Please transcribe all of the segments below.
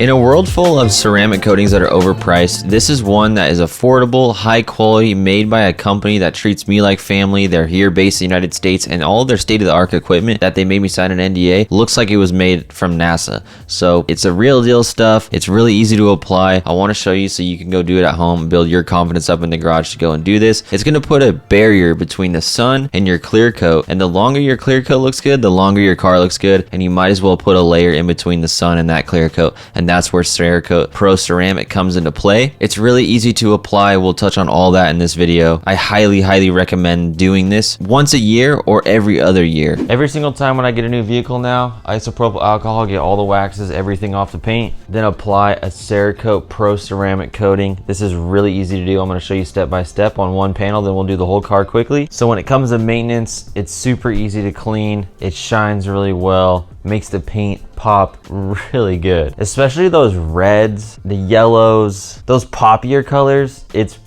In a world full of ceramic coatings that are overpriced, this is one that is affordable, high quality, made by a company that treats me like family. They're here based in the United States, and all of their state-of-the-art equipment that they made me sign an NDA looks like it was made from NASA. So it's a real deal stuff. It's really easy to apply. I want to show you so you can go do it at home, build your confidence up in the garage to go and do this. It's going to put a barrier between the sun and your clear coat, and the longer your clear coat looks good, the longer your car looks good, and you might as well put a layer in between the sun and that clear coat, and that's where Cerakote Pro Ceramic comes into play. It's really easy to apply. We'll touch on all that in this video. I highly recommend doing this once a year or every other year. Every single time when I get a new vehicle now, isopropyl alcohol, get all the waxes, everything off the paint, then apply a Cerakote Pro Ceramic coating. This is really easy to do. I'm going to show you step by step on one panel, then we'll do the whole car quickly. So when it comes to maintenance, it's super easy to clean. It shines really well, makes the paint pop really good, especially those reds, the yellows, those poppier colors. It's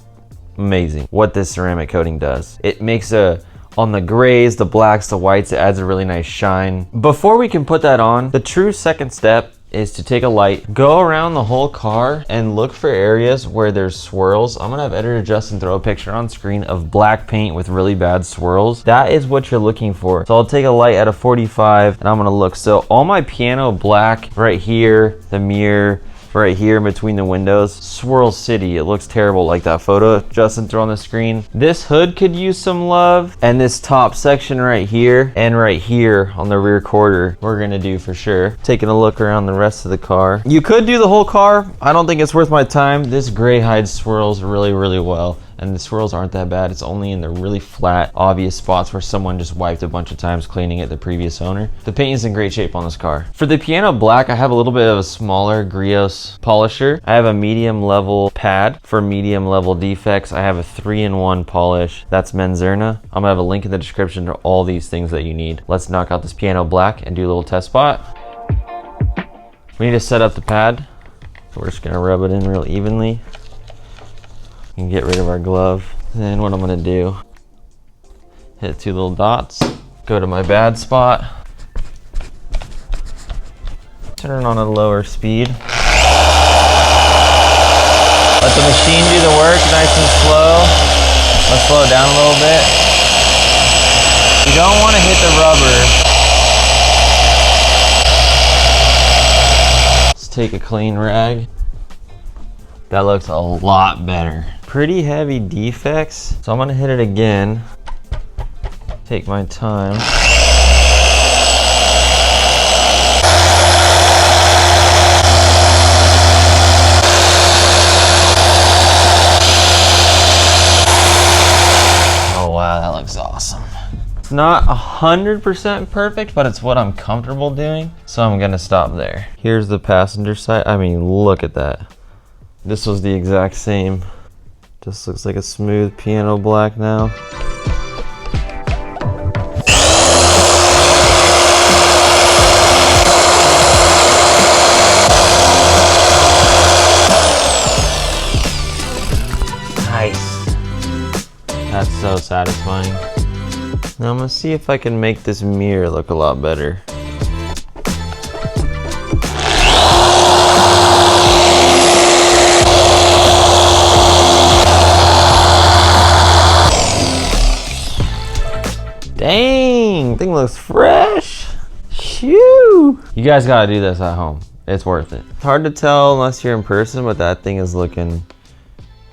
amazing what this ceramic coating does. It makes on the grays, the blacks, the whites, it adds a really nice shine. Before we can put that on, the true second step is to take a light, go around the whole car and look for areas where there's swirls. I'm gonna have editor Justin throw a picture on screen of black paint with really bad swirls. That is what you're looking for. So I'll take a light at a 45 and I'm gonna look. So all my piano black right here, the mirror, right here in between the windows, swirl city. It looks terrible, like that photo Justin threw on the screen. This hood could use some love, and this top section right here and right here on the rear quarter we're gonna do for sure. Taking a look around the rest of the car. You could do the whole car. I don't think it's worth my time. This gray hide swirls really well, and the swirls aren't that bad. It's only in the really flat, obvious spots where someone just wiped a bunch of times cleaning it, the previous owner. The paint is in great shape on this car. For the piano black, I have a little bit of a smaller Griot polisher. I have a medium level pad for medium level defects. I have a 3-in-1 polish. That's Menzerna. I'm gonna have a link in the description to all these things that you need. Let's knock out this piano black and do a little test spot. We need to set up the pad. So we're just gonna rub it in real evenly and get rid of our glove. Then what I'm gonna do, hit 2 little dots, go to my bad spot, turn on a lower speed. Let the machine do the work nice and slow. Let's slow it down a little bit. You don't wanna hit the rubber. Let's take a clean rag. That looks a lot better. Pretty heavy defects, so I'm gonna hit it again. Take my time. Oh wow, that looks awesome. It's not 100% perfect, but it's what I'm comfortable doing, so I'm gonna stop there. Here's the passenger side. I mean, look at that. This was the exact same. Just looks like a smooth piano black now. Nice. That's so satisfying. Now I'm gonna see if I can make this mirror look a lot better. Dang, thing looks fresh. Shoo. You guys gotta do this at home. It's worth it. It's hard to tell unless you're in person, but that thing is looking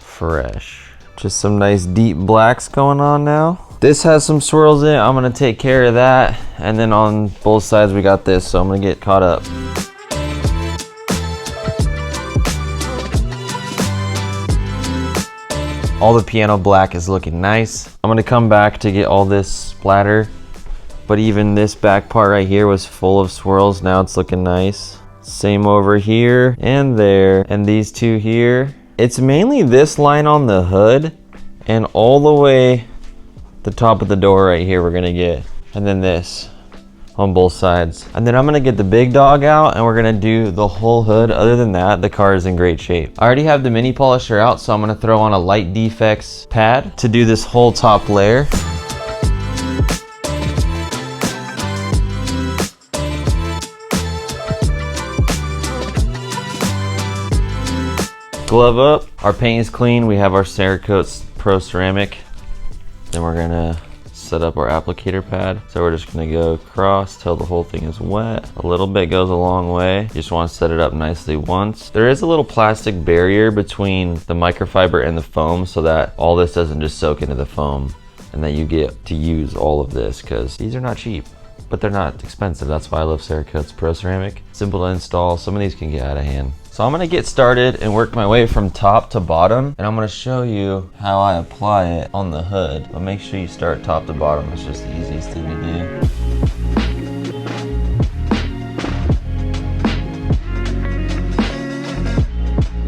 fresh. Just some nice deep blacks going on now. This has some swirls in it. I'm gonna take care of that. And then on both sides we got this, so I'm gonna get caught up. All the piano black is looking nice. I'm gonna come back to get all this splatter, but even this back part right here was full of swirls. Now it's looking nice. Same over here and there, and these two here. It's mainly this line on the hood and all the way the top of the door right here we're gonna get, and then this on both sides. And then I'm gonna get the big dog out and we're gonna do the whole hood. Other than that, the car is in great shape. I already have the mini polisher out, so I'm gonna throw on a light defects pad to do this whole top layer. Glove up. Our paint is clean. We have our Cerakote Pro Ceramic. Then we're gonna set up our applicator pad. So we're just gonna go across till the whole thing is wet. A little bit goes a long way. You just wanna set it up nicely once. There is a little plastic barrier between the microfiber and the foam so that all this doesn't just soak into the foam and that you get to use all of this, because these are not cheap, but they're not expensive. That's why I love Cerakote's Pro Ceramic. Simple to install. Some of these can get out of hand. So I'm gonna get started and work my way from top to bottom, and I'm gonna show you how I apply it on the hood. But make sure you start top to bottom. It's just the easiest thing to do.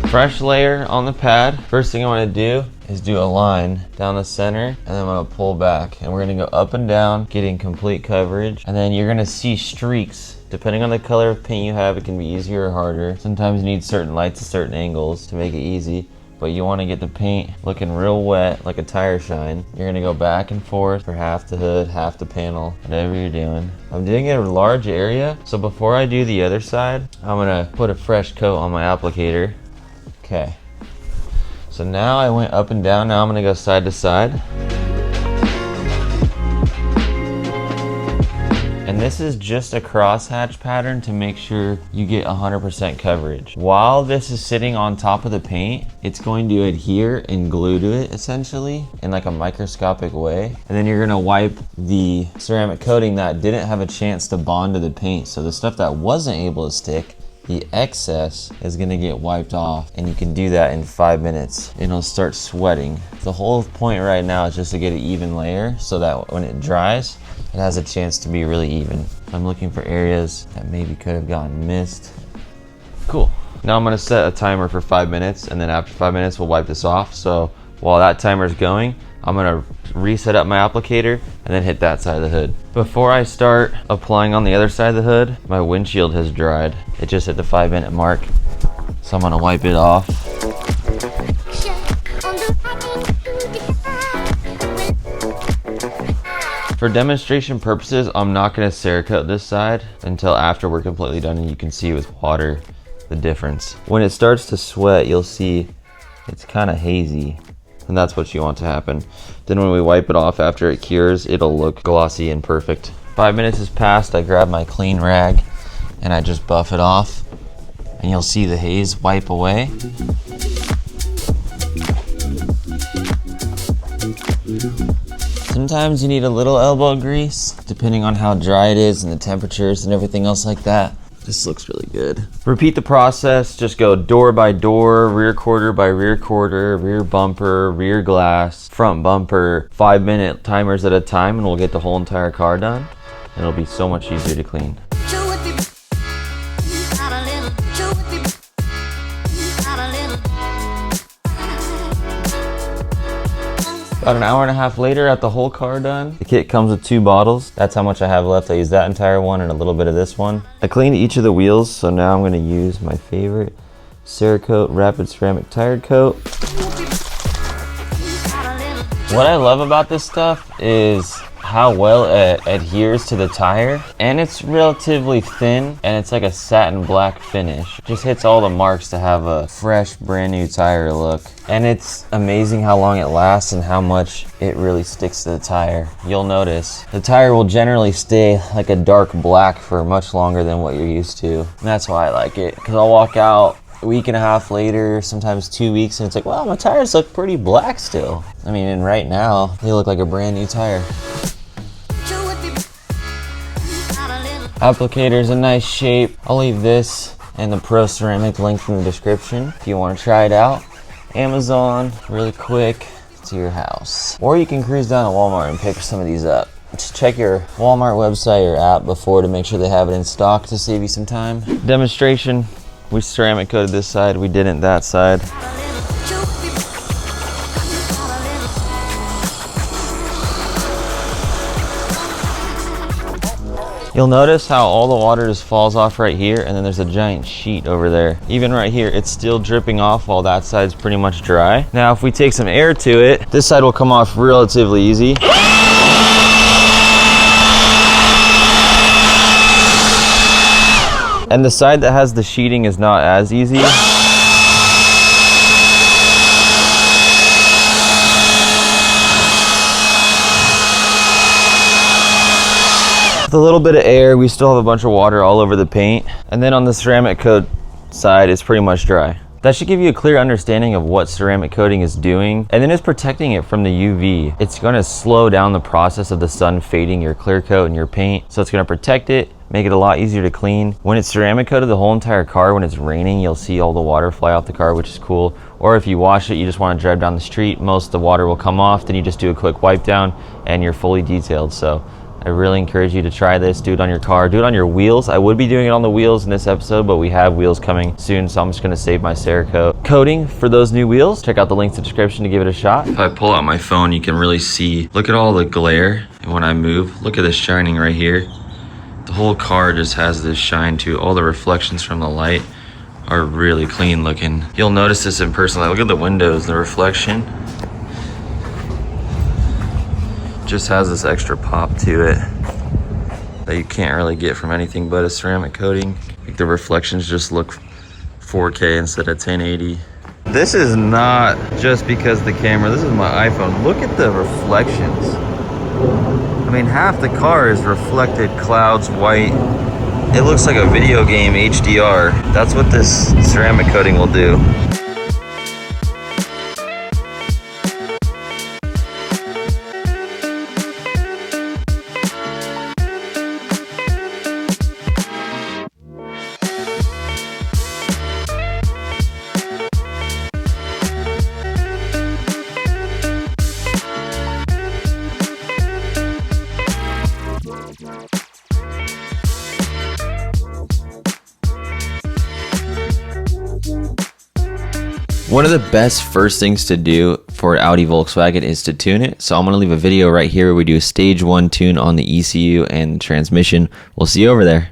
Fresh layer on the pad. First thing I wanna do is do a line down the center, and then I'm gonna pull back, and we're gonna go up and down, getting complete coverage. And then you're gonna see streaks. Depending on the color of paint you have, it can be easier or harder. Sometimes you need certain lights at certain angles to make it easy, but you wanna get the paint looking real wet, like a tire shine. You're gonna go back and forth for half the hood, half the panel, whatever you're doing. I'm doing it in a large area, so before I do the other side, I'm gonna put a fresh coat on my applicator. Okay. So now I went up and down, now I'm gonna go side to side. And this is just a crosshatch pattern to make sure you get 100% coverage. While this is sitting on top of the paint, it's going to adhere and glue to it essentially in like a microscopic way. And then you're gonna wipe the ceramic coating that didn't have a chance to bond to the paint. So the stuff that wasn't able to stick, the excess is gonna get wiped off, and you can do that in 5 minutes and it'll start sweating. The whole point right now is just to get an even layer so that when it dries, it has a chance to be really even. I'm looking for areas that maybe could have gotten missed. Cool. Now I'm gonna set a timer for 5 minutes, and then after 5 minutes we'll wipe this off. So while that timer is going, I'm gonna reset up my applicator and then hit that side of the hood. Before I start applying on the other side of the hood, my windshield has dried. It just hit the 5 minute mark. So I'm gonna wipe it off. For demonstration purposes, I'm not gonna Cerakote this side until after we're completely done, and you can see with water the difference. When it starts to sweat, you'll see it's kind of hazy, and that's what you want to happen. Then when we wipe it off after it cures, it'll look glossy and perfect. 5 minutes has passed, I grab my clean rag and I just buff it off, and you'll see the haze wipe away. Sometimes you need a little elbow grease, depending on how dry it is and the temperatures and everything else like that. This looks really good. Repeat the process, just go door by door, rear quarter by rear quarter, rear bumper, rear glass, front bumper, 5 minute timers at a time, and we'll get the whole entire car done. It'll be so much easier to clean. About an hour and a half later, at the whole car done. The kit comes with 2 bottles. That's how much I have left. I used that entire one and a little bit of this one. I cleaned each of the wheels, so now I'm gonna use my favorite Cerakote Rapid Ceramic Tire Coat. What I love about this stuff is how well it adheres to the tire, and it's relatively thin, and it's like a satin black finish. Just hits all the marks to have a fresh brand new tire look, and it's amazing how long it lasts and how much it really sticks to the tire. You'll notice the tire will generally stay like a dark black for much longer than what you're used to, and that's why I like it, because I'll walk out a week and a half later, sometimes 2 weeks, and it's like, wow, my tires look pretty black still. I mean, and right now they look like a brand new tire. Applicator's in nice shape. I'll leave this and the Pro Ceramic link in the description if you want to try it out. Amazon, really quick to your house. Or you can cruise down to Walmart and pick some of these up. Just check your Walmart website or app before to make sure they have it in stock to save you some time. Demonstration, we ceramic coated this side, we didn't that side. You'll notice how all the water just falls off right here, and then there's a giant sheet over there. Even right here, it's still dripping off while that side's pretty much dry. Now, if we take some air to it, this side will come off relatively easy. And the side that has the sheeting is not as easy. with a little bit of air. We still have a bunch of water all over the paint. And then on the ceramic coat side, it's pretty much dry. That should give you a clear understanding of what ceramic coating is doing, and then it's protecting it from the UV. It's gonna slow down the process of the sun fading your clear coat and your paint, so it's gonna protect it, make it a lot easier to clean. When it's ceramic coated the whole entire car, when it's raining, you'll see all the water fly off the car, which is cool. Or if you wash it, you just wanna drive down the street, most of the water will come off, then you just do a quick wipe down, and you're fully detailed. So I really encourage you to try this. Do it on your car, do it on your wheels. I would be doing it on the wheels in this episode, but we have wheels coming soon, so I'm just gonna save my Cerakote coating for those new wheels. Check out the link in the description to give it a shot. If I pull out my phone, you can really see, look at all the glare when I move. Look at this shining right here. The whole car just has this shine to it. All the reflections from the light are really clean looking. You'll notice this in person. Like, look at the windows, the reflection just has this extra pop to it that you can't really get from anything but a ceramic coating. Like the reflections just look 4K instead of 1080. This is not just because the camera, this is my iPhone. Look at the reflections. I mean, half the car is reflected clouds, white. It looks like a video game HDR. That's what this ceramic coating will do. One of the best first things to do for Audi Volkswagen is to tune it. So I'm going to leave a video right here where we do a stage 1 tune on the ECU and transmission. We'll see you over there.